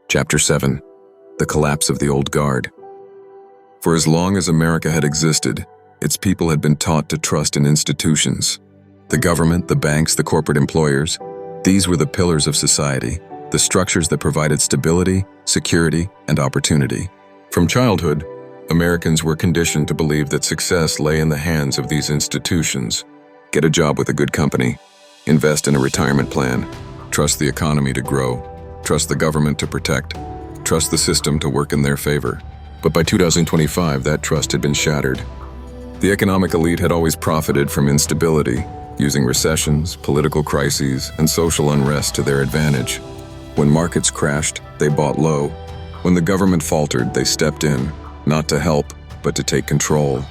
Chapter 7. The Collapse of the Old Guard. For as long as America had existed, its people had been taught to trust in institutions. The government, the banks, the corporate employers, these were the pillars of society, the structures that provided stability, security, and opportunity. From childhood, Americans were conditioned to believe that success lay in the hands of these institutions. Get a job with a good company, invest in a retirement plan, trust the economy to grow, trust the government to protect, trust the system to work in their favor. But by 2025, that trust had been shattered. The economic elite had always profited from instability, using recessions, political crises, and social unrest to their advantage. When markets crashed, they bought low. When the government faltered, they stepped in, not to help, but to take control.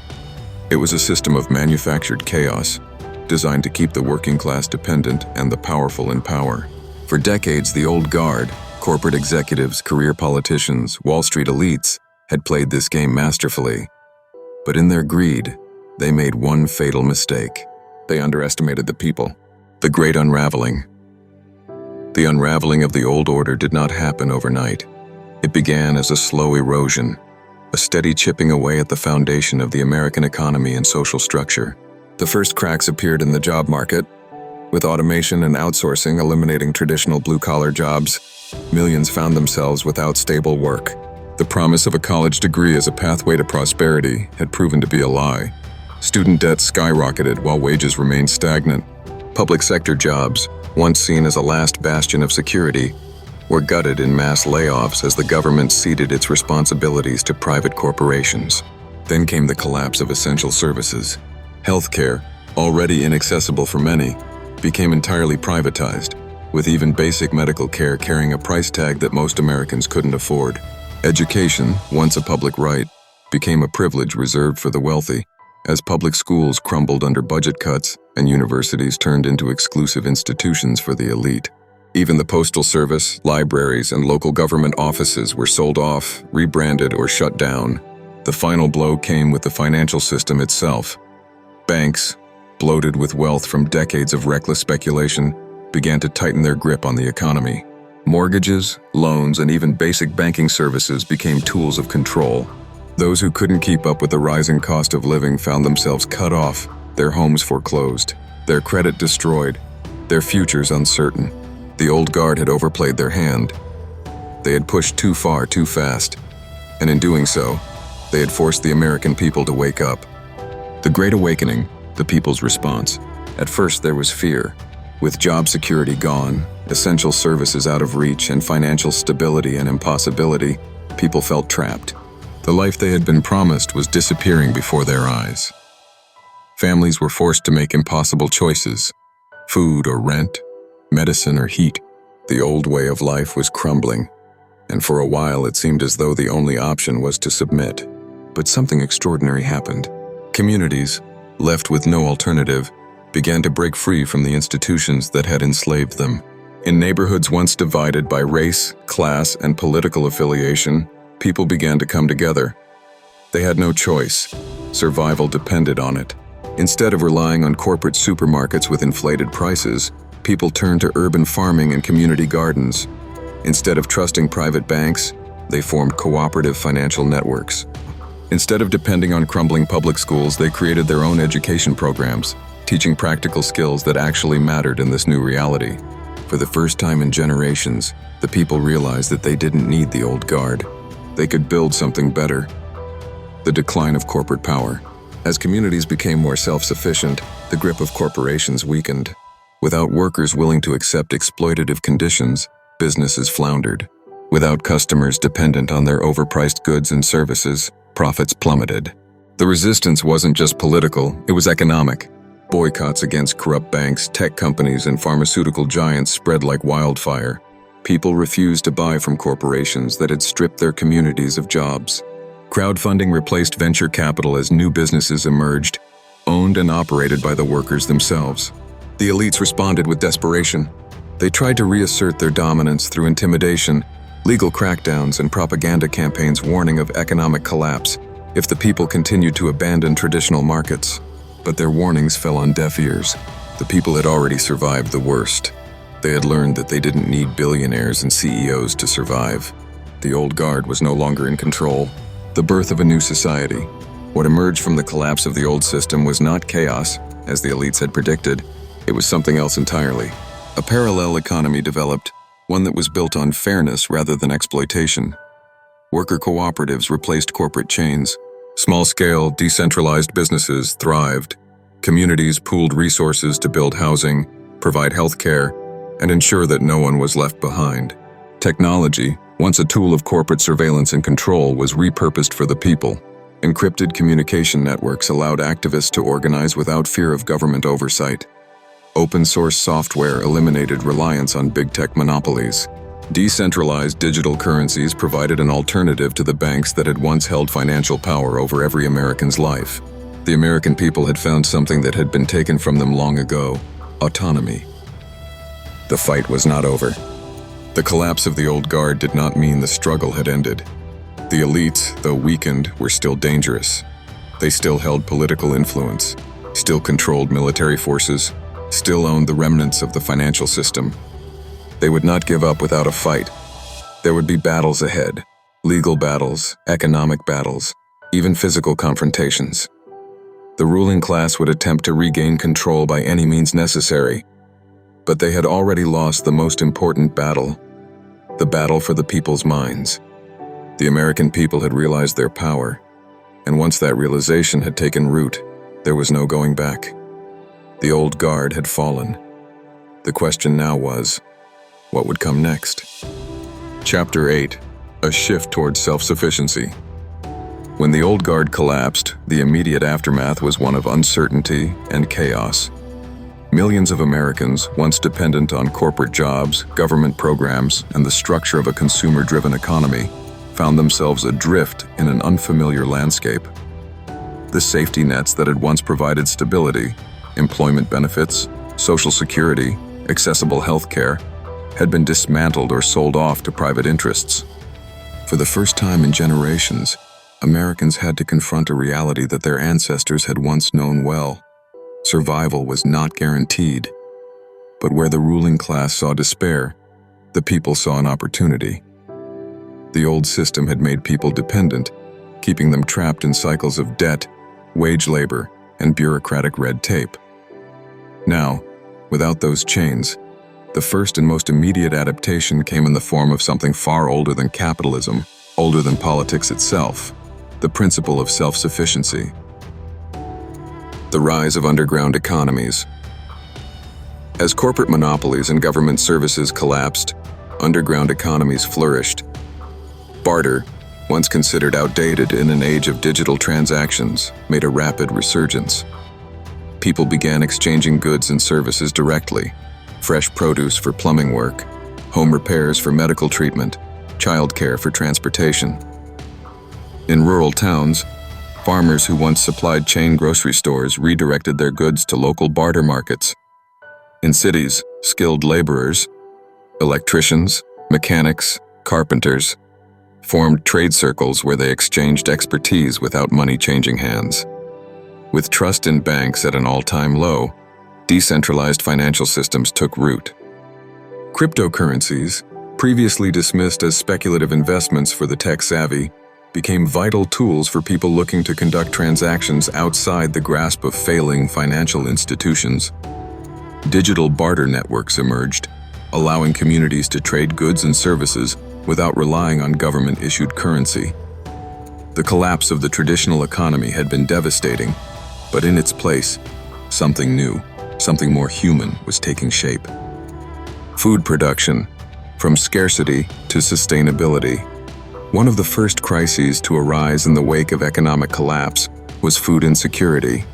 It was a system of manufactured chaos, designed to keep the working class dependent and the powerful in power. For decades, the old guard, corporate executives, career politicians, Wall Street elites, had played this game masterfully. But in their greed, they made one fatal mistake. They underestimated the people. The Great Unraveling. The unraveling of the old order did not happen overnight. It began as a slow erosion, a steady chipping away at the foundation of the American economy and social structure. The first cracks appeared in the job market. With automation and outsourcing eliminating traditional blue-collar jobs, millions found themselves without stable work. The promise of a college degree as a pathway to prosperity had proven to be a lie. Student debt skyrocketed while wages remained stagnant. Public sector jobs, once seen as a last bastion of security, were gutted in mass layoffs as the government ceded its responsibilities to private corporations. Then came the collapse of essential services. Healthcare, already inaccessible for many, became entirely privatized, with even basic medical care carrying a price tag that most Americans couldn't afford. Education, once a public right, became a privilege reserved for the wealthy, as public schools crumbled under budget cuts and universities turned into exclusive institutions for the elite. Even the postal service, libraries, and local government offices were sold off, rebranded, or shut down. The final blow came with the financial system itself. Banks, bloated with wealth from decades of reckless speculation, began to tighten their grip on the economy. Mortgages, loans, and even basic banking services became tools of control. Those who couldn't keep up with the rising cost of living found themselves cut off, their homes foreclosed, their credit destroyed, their futures uncertain. The old guard had overplayed their hand. They had pushed too far too fast, and in doing so, they had forced the American people to wake up. The Great Awakening, the people's response. At first there was fear. With job security gone, essential services out of reach, and financial stability and impossibility, people felt trapped. The life they had been promised was disappearing before their eyes. Families were forced to make impossible choices: food or rent, medicine or heat. The old way of life was crumbling, and for a while it seemed as though the only option was to submit. But something extraordinary happened. Communities, left with no alternative, began to break free from the institutions that had enslaved them. In neighborhoods once divided by race, class, and political affiliation, people began to come together. They had no choice. Survival depended on it. Instead of relying on corporate supermarkets with inflated prices, people turned to urban farming and community gardens. Instead of trusting private banks, they formed cooperative financial networks. Instead of depending on crumbling public schools, they created their own education programs, teaching practical skills that actually mattered in this new reality. For the first time in generations, the people realized that they didn't need the old guard. They could build something better. The decline of corporate power. As communities became more self-sufficient, the grip of corporations weakened. Without workers willing to accept exploitative conditions, businesses floundered. Without customers dependent on their overpriced goods and services, profits plummeted. The resistance wasn't just political, it was economic. Boycotts against corrupt banks, tech companies, and pharmaceutical giants spread like wildfire. People refused to buy from corporations that had stripped their communities of jobs. Crowdfunding replaced venture capital as new businesses emerged, owned and operated by the workers themselves. The elites responded with desperation. They tried to reassert their dominance through intimidation, legal crackdowns, and propaganda campaigns warning of economic collapse if the people continued to abandon traditional markets. But their warnings fell on deaf ears. The people had already survived the worst. They had learned that they didn't need billionaires and CEOs to survive. the old guard was no longer in control. The birth of a new society. What emerged from the collapse of the old system was not chaos, as the elites had predicted. It was something else entirely. A parallel economy developed, one that was built on fairness rather than exploitation. Worker cooperatives replaced corporate chains. Small-scale, decentralized businesses thrived. Communities pooled resources to build housing, provide health care, and ensure that no one was left behind. Technology, once a tool of corporate surveillance and control, was repurposed for the people. Encrypted communication networks allowed activists to organize without fear of government oversight. Open-source software eliminated reliance on big tech monopolies. Decentralized digital currencies provided an alternative to the banks that had once held financial power over every American's life. The American people had found something that had been taken from them long ago: autonomy. The fight was not over. The collapse of the old guard did not mean the struggle had ended. The elites, though weakened, were still dangerous. They still held political influence, still controlled military forces, still owned the remnants of the financial system. They would not give up without a fight. There would be battles ahead, legal battles, economic battles, even physical confrontations. The ruling class would attempt to regain control by any means necessary, but they had already lost the most important battle, the battle for the people's minds. The American people had realized their power, and once that realization had taken root, there was no going back. The old guard had fallen. The question now was, what would come next? Chapter 8: A Shift Towards Self-Sufficiency. When the old guard collapsed, the immediate aftermath was one of uncertainty and chaos. Millions of Americans, once dependent on corporate jobs, government programs, and the structure of a consumer-driven economy, found themselves adrift in an unfamiliar landscape. The safety nets that had once provided stability, employment benefits, social security, accessible health care, had been dismantled or sold off to private interests. For the first time in generations, Americans had to confront a reality that their ancestors had once known well. Survival was not guaranteed. But where the ruling class saw despair, the people saw an opportunity. The old system had made people dependent, keeping them trapped in cycles of debt, wage labor, and bureaucratic red tape. Now, without those chains, the first and most immediate adaptation came in the form of something far older than capitalism, older than politics itself: the principle of self-sufficiency. The rise of underground economies. As corporate monopolies and government services collapsed, underground economies flourished. Barter, once considered outdated in an age of digital transactions, made a rapid resurgence. People began exchanging goods and services directly: fresh produce for plumbing work, home repairs for medical treatment, childcare for transportation. In rural towns, farmers who once supplied chain grocery stores redirected their goods to local barter markets. In cities, skilled laborers, electricians, mechanics, carpenters, formed trade circles where they exchanged expertise without money changing hands. With trust in banks at an all-time low, decentralized financial systems took root. Cryptocurrencies, previously dismissed as speculative investments for the tech-savvy, became vital tools for people looking to conduct transactions outside the grasp of failing financial institutions. Digital barter networks emerged, allowing communities to trade goods and services without relying on government-issued currency. The collapse of the traditional economy had been devastating, but in its place, something new, something more human was taking shape. Food production, from scarcity to sustainability. One of the first crises to arise in the wake of economic collapse was food insecurity.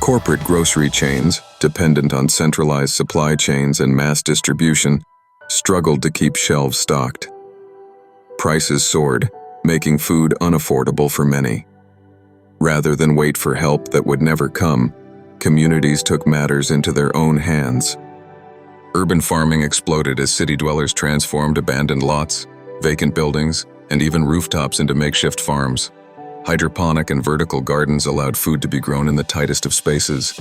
Corporate grocery chains, dependent on centralized supply chains and mass distribution, struggled to keep shelves stocked. Prices soared, making food unaffordable for many. Rather than wait for help that would never come, communities took matters into their own hands. Urban farming exploded as city dwellers transformed abandoned lots, vacant buildings, and even rooftops into makeshift farms. Hydroponic and vertical gardens allowed food to be grown in the tightest of spaces.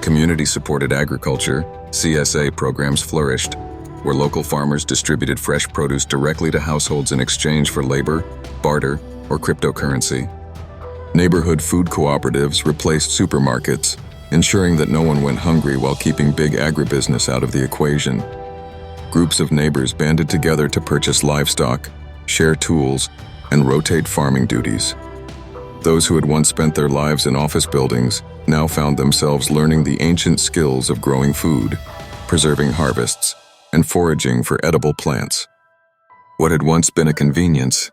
Community-supported agriculture, CSA programs flourished, where local farmers distributed fresh produce directly to households in exchange for labor, barter, or cryptocurrency. Neighborhood food cooperatives replaced supermarkets, ensuring that no one went hungry while keeping big agribusiness out of the equation. Groups of neighbors banded together to purchase livestock, share tools, and rotate farming duties. Those who had once spent their lives in office buildings now found themselves learning the ancient skills of growing food, preserving harvests, and foraging for edible plants. What had once been a convenience,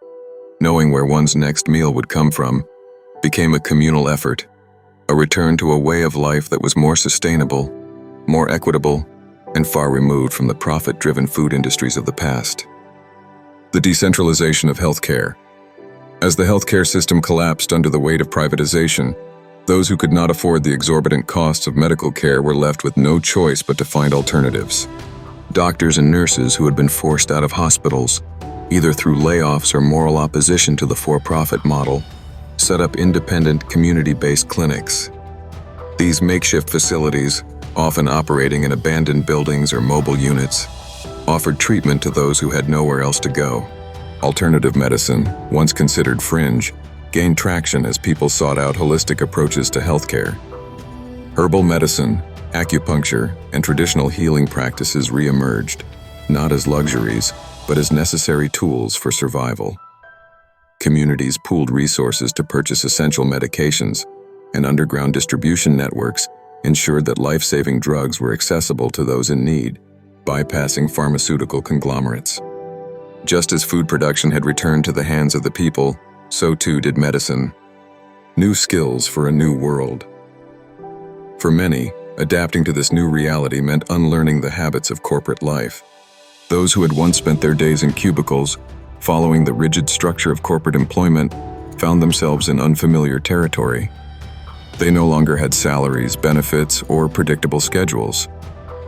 knowing where one's next meal would come from, became a communal effort, a return to a way of life that was more sustainable, more equitable, and far removed from the profit-driven food industries of the past. The decentralization of healthcare. As the healthcare system collapsed under the weight of privatization, those who could not afford the exorbitant costs of medical care were left with no choice but to find alternatives. Doctors and nurses who had been forced out of hospitals, either through layoffs or moral opposition to the for-profit model, set up independent, community-based clinics. These makeshift facilities, often operating in abandoned buildings or mobile units, offered treatment to those who had nowhere else to go. Alternative medicine, once considered fringe, gained traction as people sought out holistic approaches to healthcare. Herbal medicine, acupuncture, and traditional healing practices re-emerged, not as luxuries, but as necessary tools for survival. Communities pooled resources to purchase essential medications, and underground distribution networks ensured that life-saving drugs were accessible to those in need, bypassing pharmaceutical conglomerates. Just as food production had returned to the hands of the people, so too did medicine. New skills for a new world. For many, adapting to this new reality meant unlearning the habits of corporate life. Those who had once spent their days in cubicles, following the rigid structure of corporate employment, found themselves in unfamiliar territory. They no longer had salaries, benefits, or predictable schedules.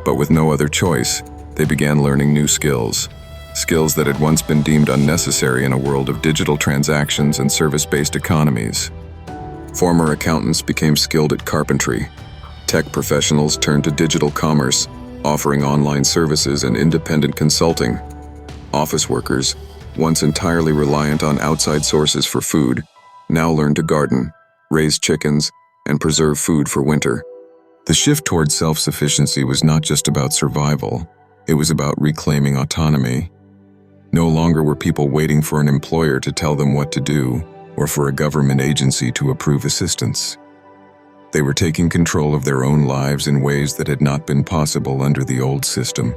But with no other choice, they began learning new skills. Skills that had once been deemed unnecessary in a world of digital transactions and service-based economies. Former accountants became skilled at carpentry. Tech professionals turned to digital commerce, offering online services and independent consulting. Office workers, once entirely reliant on outside sources for food, now learned to garden, raise chickens, and preserve food for winter. The shift toward self-sufficiency was not just about survival, it was about reclaiming autonomy. No longer were people waiting for an employer to tell them what to do, or for a government agency to approve assistance. They were taking control of their own lives in ways that had not been possible under the old system.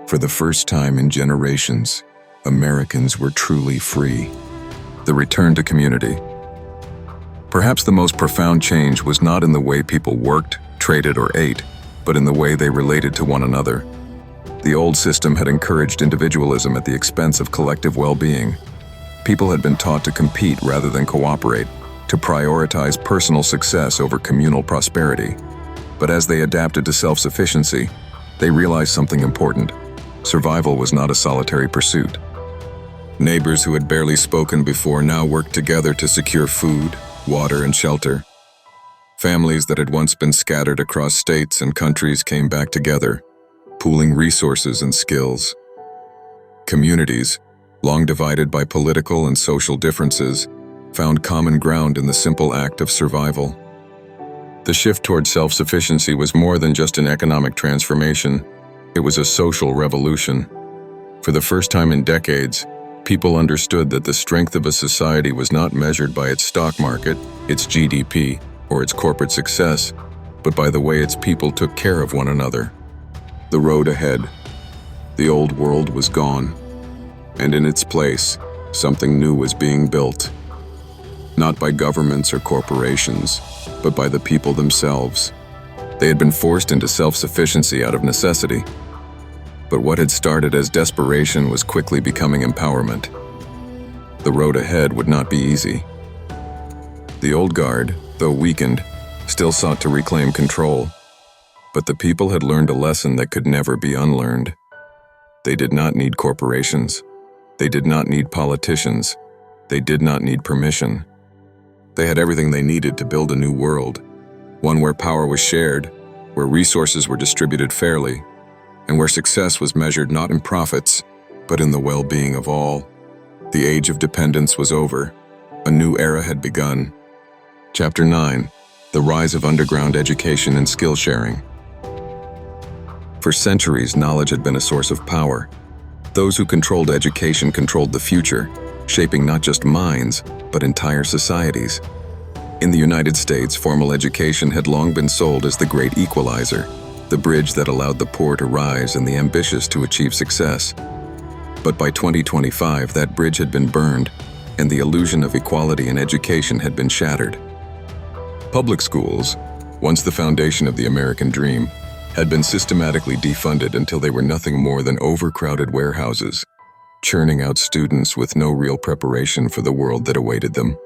For the first time in generations, Americans were truly free. The return to community. Perhaps the most profound change was not in the way people worked, traded, or ate, but in the way they related to one another. The old system had encouraged individualism at the expense of collective well-being. People had been taught to compete rather than cooperate, to prioritize personal success over communal prosperity. But as they adapted to self-sufficiency, they realized something important. Survival was not a solitary pursuit. Neighbors who had barely spoken before now worked together to secure food, water, and shelter. Families that had once been scattered across states and countries came back together, pooling resources and skills. Communities, long divided by political and social differences, found common ground in the simple act of survival. The shift toward self-sufficiency was more than just an economic transformation, it was a social revolution. For the first time in decades, people understood that the strength of a society was not measured by its stock market, its GDP, or its corporate success, but by the way its people took care of one another. The road ahead. The old world was gone, and in its place, something new was being built. Not by governments or corporations, but by the people themselves. They had been forced into self-sufficiency out of necessity. But what had started as desperation was quickly becoming empowerment. The road ahead would not be easy. The old guard, though weakened, still sought to reclaim control. But the people had learned a lesson that could never be unlearned. They did not need corporations. They did not need politicians. They did not need permission. They had everything they needed to build a new world, one where power was shared, where resources were distributed fairly, and where success was measured not in profits, but in the well-being of all. The age of dependence was over. A new era had begun. Chapter 9: The Rise of Underground Education and Skill Sharing. For centuries, knowledge had been a source of power. Those who controlled education controlled the future, shaping not just minds, but entire societies. In the United States, formal education had long been sold as the great equalizer, the bridge that allowed the poor to rise and the ambitious to achieve success. But by 2025, that bridge had been burned, and the illusion of equality in education had been shattered. Public schools, once the foundation of the American dream, had been systematically defunded until they were nothing more than overcrowded warehouses, churning out students with no real preparation for the world that awaited them.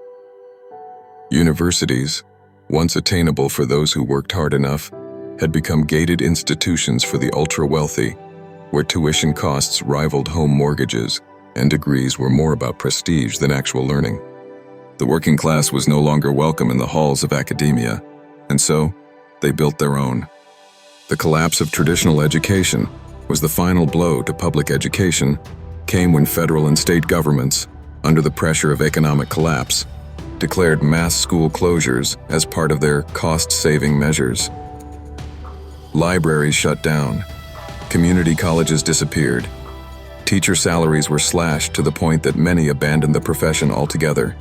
Universities, once attainable for those who worked hard enough, had become gated institutions for the ultra-wealthy, where tuition costs rivaled home mortgages and degrees were more about prestige than actual learning. The working class was no longer welcome in the halls of academia, and so they built their own. The collapse of traditional education was the final blow to public education, came when federal and state governments, under the pressure of economic collapse, declared mass school closures as part of their cost-saving measures. Libraries shut down. Community colleges disappeared. Teacher salaries were slashed to the point that many abandoned the profession altogether.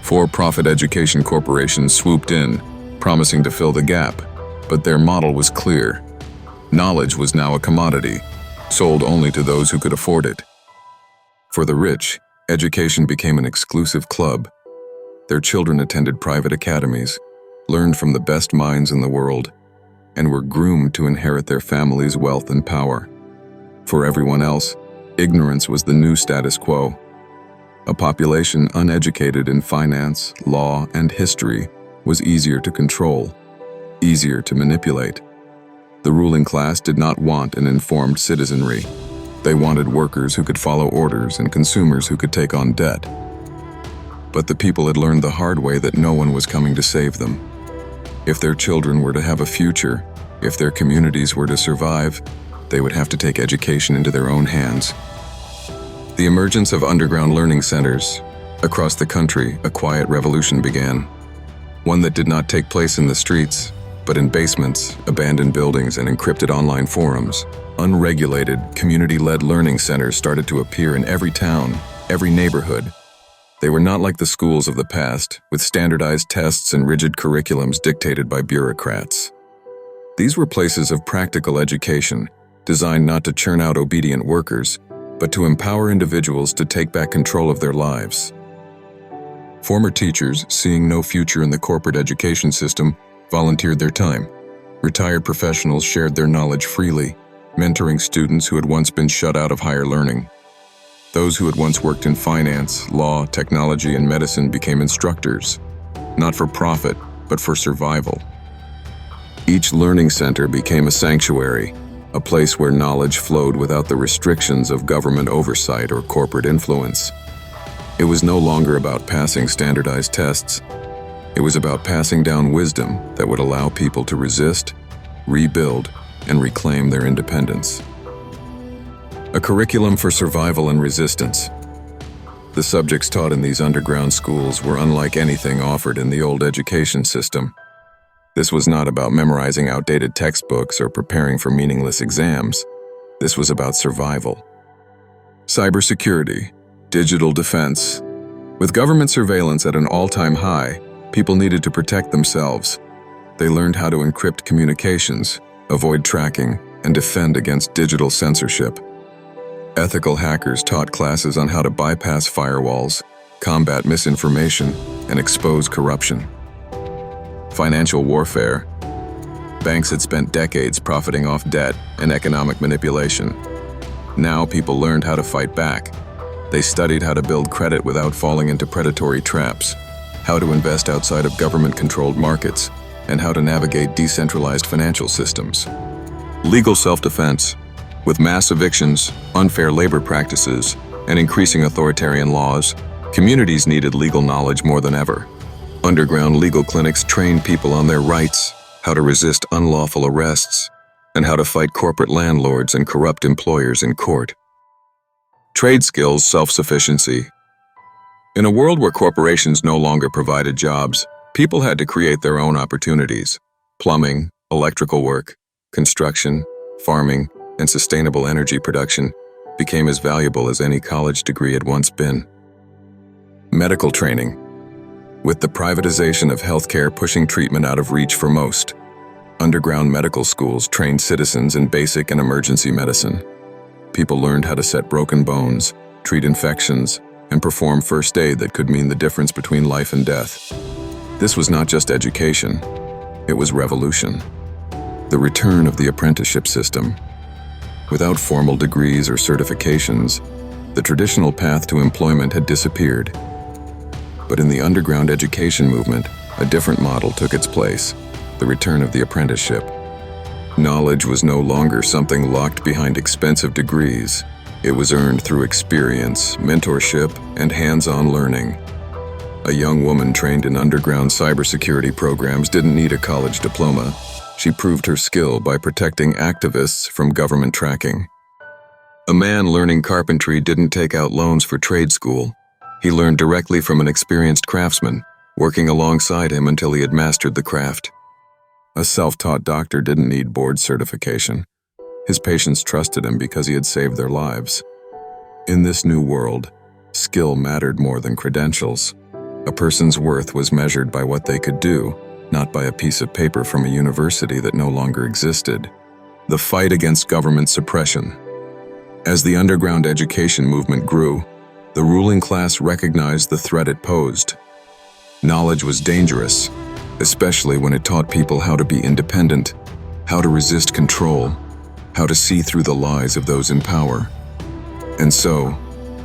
For-profit education corporations swooped in, promising to fill the gap, but their model was clear. Knowledge was now a commodity, sold only to those who could afford it. For the rich, education became an exclusive club. Their children attended private academies, learned from the best minds in the world, and were groomed to inherit their family's wealth and power. For everyone else, ignorance was the new status quo. A population uneducated in finance, law, and history was easier to control, easier to manipulate. The ruling class did not want an informed citizenry. They wanted workers who could follow orders and consumers who could take on debt. But the people had learned the hard way that no one was coming to save them. If their children were to have a future, if their communities were to survive, they would have to take education into their own hands. The emergence of underground learning centers. Across the country, a quiet revolution began. One that did not take place in the streets, but in basements, abandoned buildings, and encrypted online forums. Unregulated, community-led learning centers started to appear in every town, every neighborhood. They were not like the schools of the past, with standardized tests and rigid curriculums dictated by bureaucrats. These were places of practical education, designed not to churn out obedient workers, but to empower individuals to take back control of their lives. Former teachers, seeing no future in the corporate education system, volunteered their time. Retired professionals shared their knowledge freely, mentoring students who had once been shut out of higher learning. Those who had once worked in finance, law, technology, and medicine became instructors, not for profit, but for survival. Each learning center became a sanctuary, a place where knowledge flowed without the restrictions of government oversight or corporate influence. It was no longer about passing standardized tests. It was about passing down wisdom that would allow people to resist, rebuild, and reclaim their independence. A curriculum for survival and resistance. The subjects taught in these underground schools were unlike anything offered in the old education system. This was not about memorizing outdated textbooks or preparing for meaningless exams. This was about survival. Cybersecurity, digital defense. With government surveillance at an all-time high, people needed to protect themselves. They learned how to encrypt communications, avoid tracking, and defend against digital censorship. Ethical hackers taught classes on how to bypass firewalls, combat misinformation, and expose corruption. Financial warfare. Banks had spent decades profiting off debt and economic manipulation. Now people learned how to fight back. They studied how to build credit without falling into predatory traps, how to invest outside of government-controlled markets, and how to navigate decentralized financial systems. Legal self-defense. With mass evictions, unfair labor practices, and increasing authoritarian laws, communities needed legal knowledge more than ever. Underground legal clinics trained people on their rights, how to resist unlawful arrests, and how to fight corporate landlords and corrupt employers in court. Trade skills, self-sufficiency. In a world where corporations no longer provided jobs, people had to create their own opportunities. Plumbing, electrical work, construction, farming, and sustainable energy production became as valuable as any college degree had once been. Medical training. With the privatization of healthcare pushing treatment out of reach for most, underground medical schools trained citizens in basic and emergency medicine. People learned how to set broken bones, treat infections, and perform first aid that could mean the difference between life and death. This was not just education, it was revolution. The return of the apprenticeship system. Without formal degrees or certifications, the traditional path to employment had disappeared. But in the underground education movement, a different model took its place, the return of the apprenticeship. Knowledge was no longer something locked behind expensive degrees. It was earned through experience, mentorship, and hands-on learning. A young woman trained in underground cybersecurity programs didn't need a college diploma. She proved her skill by protecting activists from government tracking. A man learning carpentry didn't take out loans for trade school. He learned directly from an experienced craftsman, working alongside him until he had mastered the craft. A self-taught doctor didn't need board certification. His patients trusted him because he had saved their lives. In this new world, skill mattered more than credentials. A person's worth was measured by what they could do, not by a piece of paper from a university that no longer existed. The fight against government suppression. As the underground education movement grew, the ruling class recognized the threat it posed. Knowledge was dangerous, especially when it taught people how to be independent, how to resist control, how to see through the lies of those in power. And so,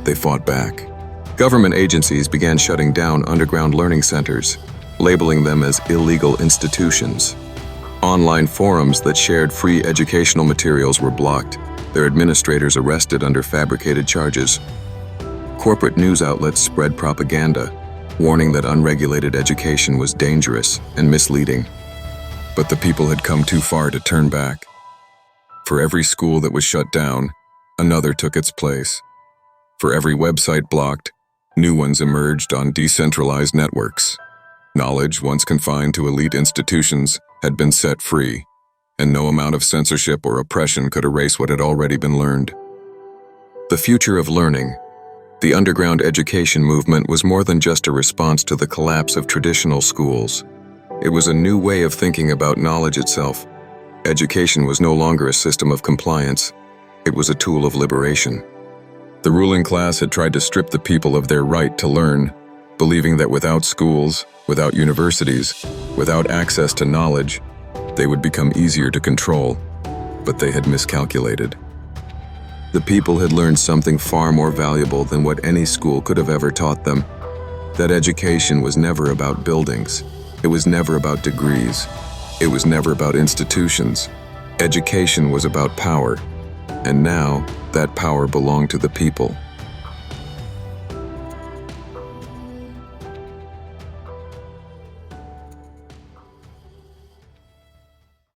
they fought back. Government agencies began shutting down underground learning centers, labeling them as illegal institutions. Online forums that shared free educational materials were blocked, their administrators arrested under fabricated charges. Corporate news outlets spread propaganda, warning that unregulated education was dangerous and misleading. But the people had come too far to turn back. For every school that was shut down, another took its place. For every website blocked, new ones emerged on decentralized networks. Knowledge, once confined to elite institutions, had been set free, and no amount of censorship or oppression could erase what had already been learned. The future of learning. The underground education movement was more than just a response to the collapse of traditional schools. It was a new way of thinking about knowledge itself. Education was no longer a system of compliance. It was a tool of liberation. The ruling class had tried to strip the people of their right to learn, believing that without schools, without universities, without access to knowledge, they would become easier to control. But they had miscalculated. The people had learned something far more valuable than what any school could have ever taught them. That education was never about buildings. It was never about degrees. It was never about institutions. Education was about power. And now, that power belonged to the people.